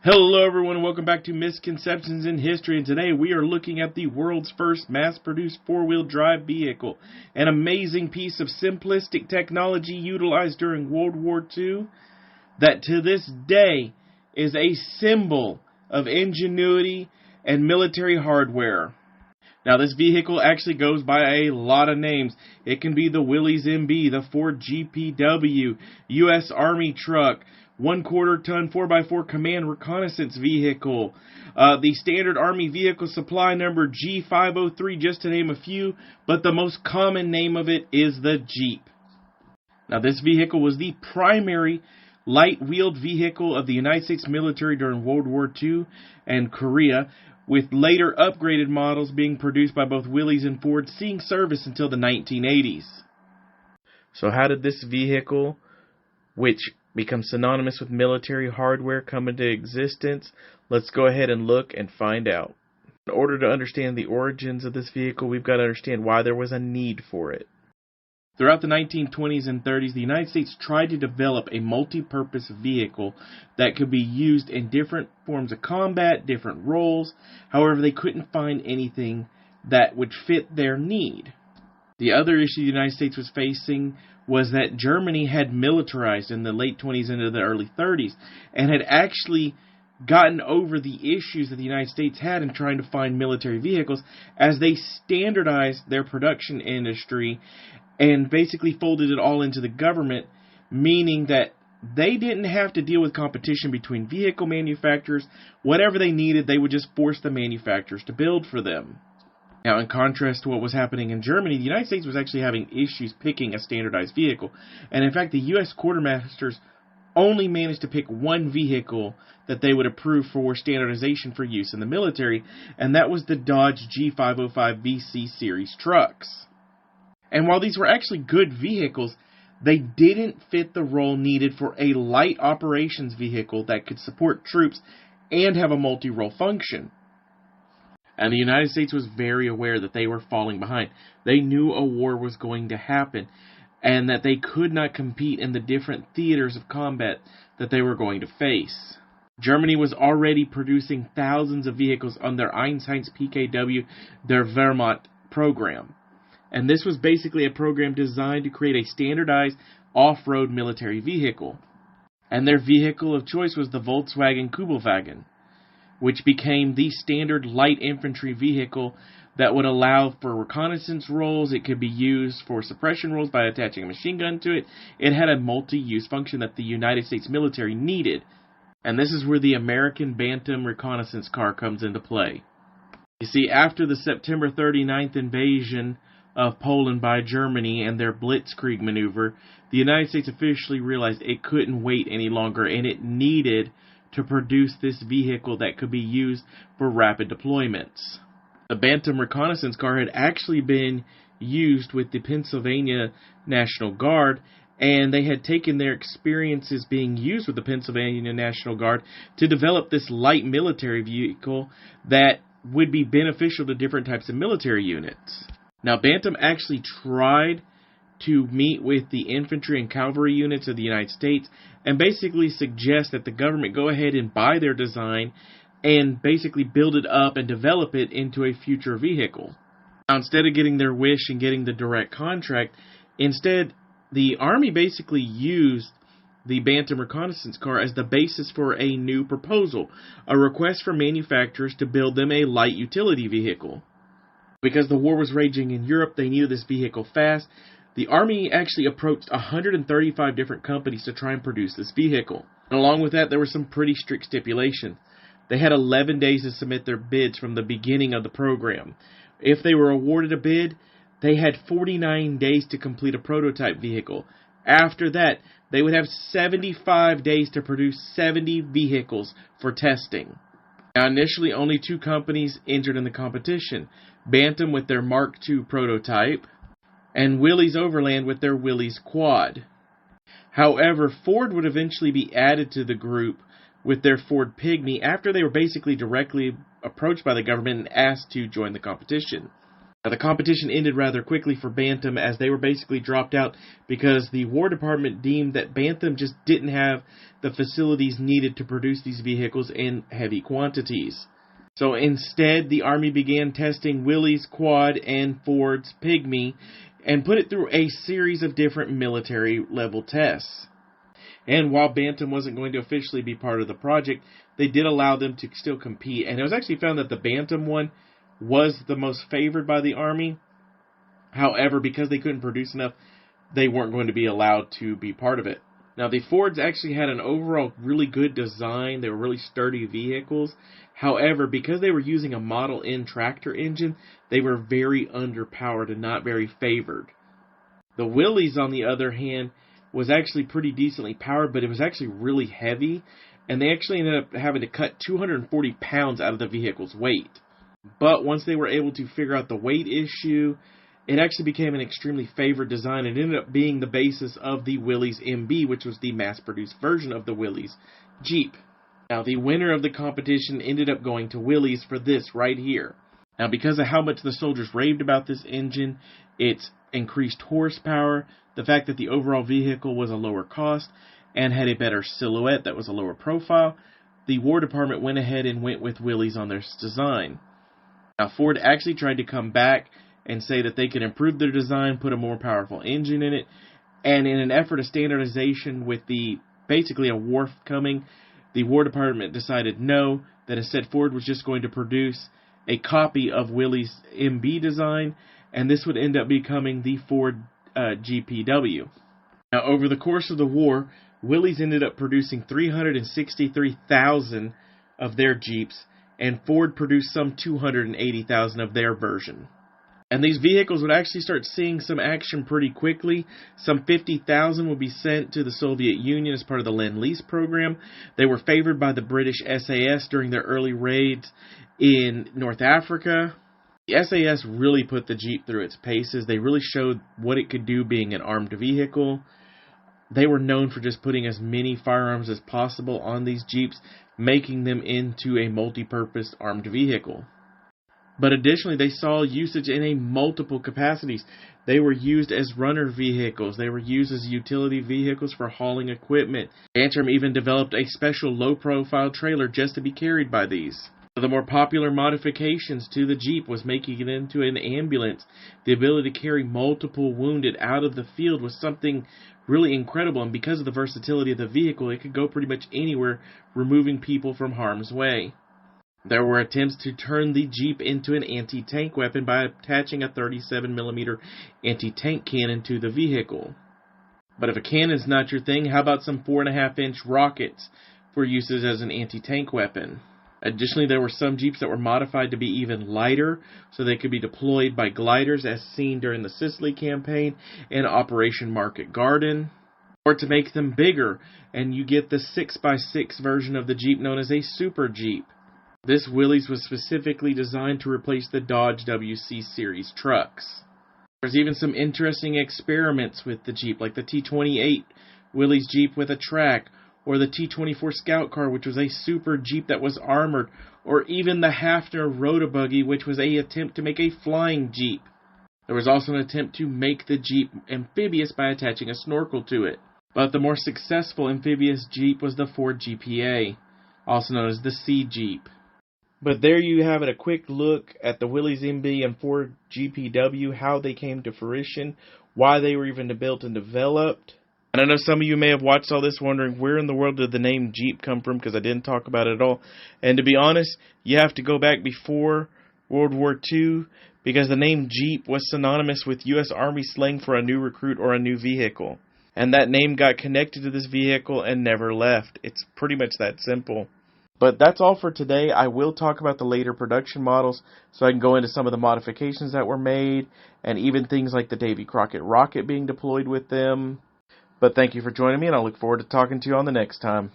Hello everyone and welcome back to Misconceptions in History, and today we are looking at the world's first mass-produced four-wheel drive vehicle, an amazing piece of simplistic technology utilized during World War II that to this day is a symbol of ingenuity and military hardware. Now this vehicle actually goes by a lot of names. It can be the Willys MB, the Ford GPW, U.S. Army truck, 1/4 ton 4x4 command reconnaissance vehicle, the standard Army vehicle supply number G503, just to name a few, but the most common name of it is the Jeep. Now this vehicle was the primary light-wheeled vehicle of the United States military during World War II and Korea, with later upgraded models being produced by both Willys and Ford seeing service until the 1980s. So how did this vehicle, which becomes synonymous with military hardware, come into existence? Let's go ahead and look and find out. In order to understand the origins of this vehicle, we've got to understand why there was a need for it. Throughout the 1920s and 30s, the United States tried to develop a multi-purpose vehicle that could be used in different forms of combat, different roles. However, they couldn't find anything that would fit their need. The other issue the United States was facing was that Germany had militarized in the late 20s into the early 30s and had actually gotten over the issues that the United States had in trying to find military vehicles as they standardized their production industry and basically folded it all into the government, meaning that they didn't have to deal with competition between vehicle manufacturers. Whatever they needed, they would just force the manufacturers to build for them. Now, in contrast to what was happening in Germany, the United States was actually having issues picking a standardized vehicle. And in fact, the U.S. quartermasters only managed to pick one vehicle that they would approve for standardization for use in the military, and that was the Dodge G505 VC series trucks. And while these were actually good vehicles, they didn't fit the role needed for a light operations vehicle that could support troops and have a multi-role function. And the United States was very aware that they were falling behind. They knew a war was going to happen and that they could not compete in the different theaters of combat that they were going to face. Germany was already producing thousands of vehicles on their Einheits PKW, their Wehrmacht program. And this was basically a program designed to create a standardized off-road military vehicle. And their vehicle of choice was the Volkswagen Kübelwagen, which became the standard light infantry vehicle that would allow for reconnaissance roles. It could be used for suppression roles by attaching a machine gun to it. It had a multi-use function that the United States military needed. And this is where the American Bantam reconnaissance car comes into play. You see, after the September 39th invasion of Poland by Germany and their Blitzkrieg maneuver, the United States officially realized it couldn't wait any longer, and it needed to produce this vehicle that could be used for rapid deployments. The Bantam reconnaissance car had actually been used with the Pennsylvania National Guard, and they had taken their experiences being used with the Pennsylvania National Guard to develop this light military vehicle that would be beneficial to different types of military units. Now, Bantam actually tried to meet with the infantry and cavalry units of the United States and basically suggest that the government go ahead and buy their design and basically build it up and develop it into a future vehicle. Now, instead of getting their wish and getting the direct contract, instead, the Army basically used the Bantam reconnaissance car as the basis for a new proposal, a request for manufacturers to build them a light utility vehicle. Because the war was raging in Europe, they needed this vehicle fast. The Army actually approached 135 different companies to try and produce this vehicle. And along with that, there were some pretty strict stipulations. They had 11 days to submit their bids from the beginning of the program. If they were awarded a bid, they had 49 days to complete a prototype vehicle. After that, they would have 75 days to produce 70 vehicles for testing. Now, initially, only two companies entered in the competition: Bantam with their Mark II prototype, and Willys Overland with their Willys Quad. However, Ford would eventually be added to the group with their Ford Pygmy after they were basically directly approached by the government and asked to join the competition. Now, the competition ended rather quickly for Bantam as they were basically dropped out because the War Department deemed that Bantam just didn't have the facilities needed to produce these vehicles in heavy quantities. So instead, the Army began testing Willys Quad and Ford's Pygmy and put it through a series of different military level tests. And while Bantam wasn't going to officially be part of the project, they did allow them to still compete. And it was actually found that the Bantam one was the most favored by the Army. However, because they couldn't produce enough, they weren't going to be allowed to be part of it. Now, the Fords actually had an overall really good design. They were really sturdy vehicles. However, because they were using a Model N tractor engine, they were very underpowered and not very favored. The Willys, on the other hand, was actually pretty decently powered, but it was actually really heavy, and they actually ended up having to cut 240 pounds out of the vehicle's weight. But once they were able to figure out the weight issue, it actually became an extremely favored design. It ended up being the basis of the Willys MB, which was the mass-produced version of the Willys Jeep. Now, the winner of the competition ended up going to Willys for this right here. Now, because of how much the soldiers raved about this engine, its increased horsepower, the fact that the overall vehicle was a lower cost, and had a better silhouette that was a lower profile, the War Department went ahead and went with Willys on their design. Now, Ford actually tried to come back and say that they could improve their design, put a more powerful engine in it, and in an effort of standardization with basically a war coming, the War Department decided no, that instead Ford was just going to produce a copy of Willys' MB design, and this would end up becoming the Ford GPW. Now, over the course of the war, Willys ended up producing 363,000 of their Jeeps, and Ford produced some 280,000 of their version. And these vehicles would actually start seeing some action pretty quickly. Some 50,000 would be sent to the Soviet Union as part of the Lend-Lease program. They were favored by the British SAS during their early raids in North Africa. The SAS really put the Jeep through its paces. They really showed what it could do being an armed vehicle. They were known for just putting as many firearms as possible on these Jeeps, making them into a multi-purpose armed vehicle. But additionally, they saw usage in a multiple capacities. They were used as runner vehicles. They were used as utility vehicles for hauling equipment. Bantam even developed a special low-profile trailer just to be carried by these. The more popular modifications to the Jeep was making it into an ambulance. The ability to carry multiple wounded out of the field was something really incredible, and because of the versatility of the vehicle, it could go pretty much anywhere, removing people from harm's way. There were attempts to turn the Jeep into an anti-tank weapon by attaching a 37mm anti-tank cannon to the vehicle. But if a cannon's not your thing, how about some 4.5-inch rockets for uses as an anti-tank weapon? Additionally, there were some Jeeps that were modified to be even lighter, so they could be deployed by gliders as seen during the Sicily campaign and Operation Market Garden, or to make them bigger, and you get the 6x6 version of the Jeep known as a Super Jeep. This Willys was specifically designed to replace the Dodge WC Series trucks. There's even some interesting experiments with the Jeep, like the T28 Willys Jeep with a track, or the T24 Scout Car, which was a super Jeep that was armored, or even the Hafner Rota-Buggy, which was an attempt to make a flying Jeep. There was also an attempt to make the Jeep amphibious by attaching a snorkel to it. But the more successful amphibious Jeep was the Ford GPA, also known as the Sea Jeep. But there you have it, a quick look at the Willys MB and Ford GPW, how they came to fruition, why they were even built and developed. And I know some of you may have watched all this wondering where in the world did the name Jeep come from, because I didn't talk about it at all. And to be honest, you have to go back before World War II, because the name Jeep was synonymous with U.S. Army slang for a new recruit or a new vehicle. And that name got connected to this vehicle and never left. It's pretty much that simple. But that's all for today. I will talk about the later production models, so I can go into some of the modifications that were made, and even things like the Davy Crockett rocket being deployed with them. But thank you for joining me, and I look forward to talking to you on the next time.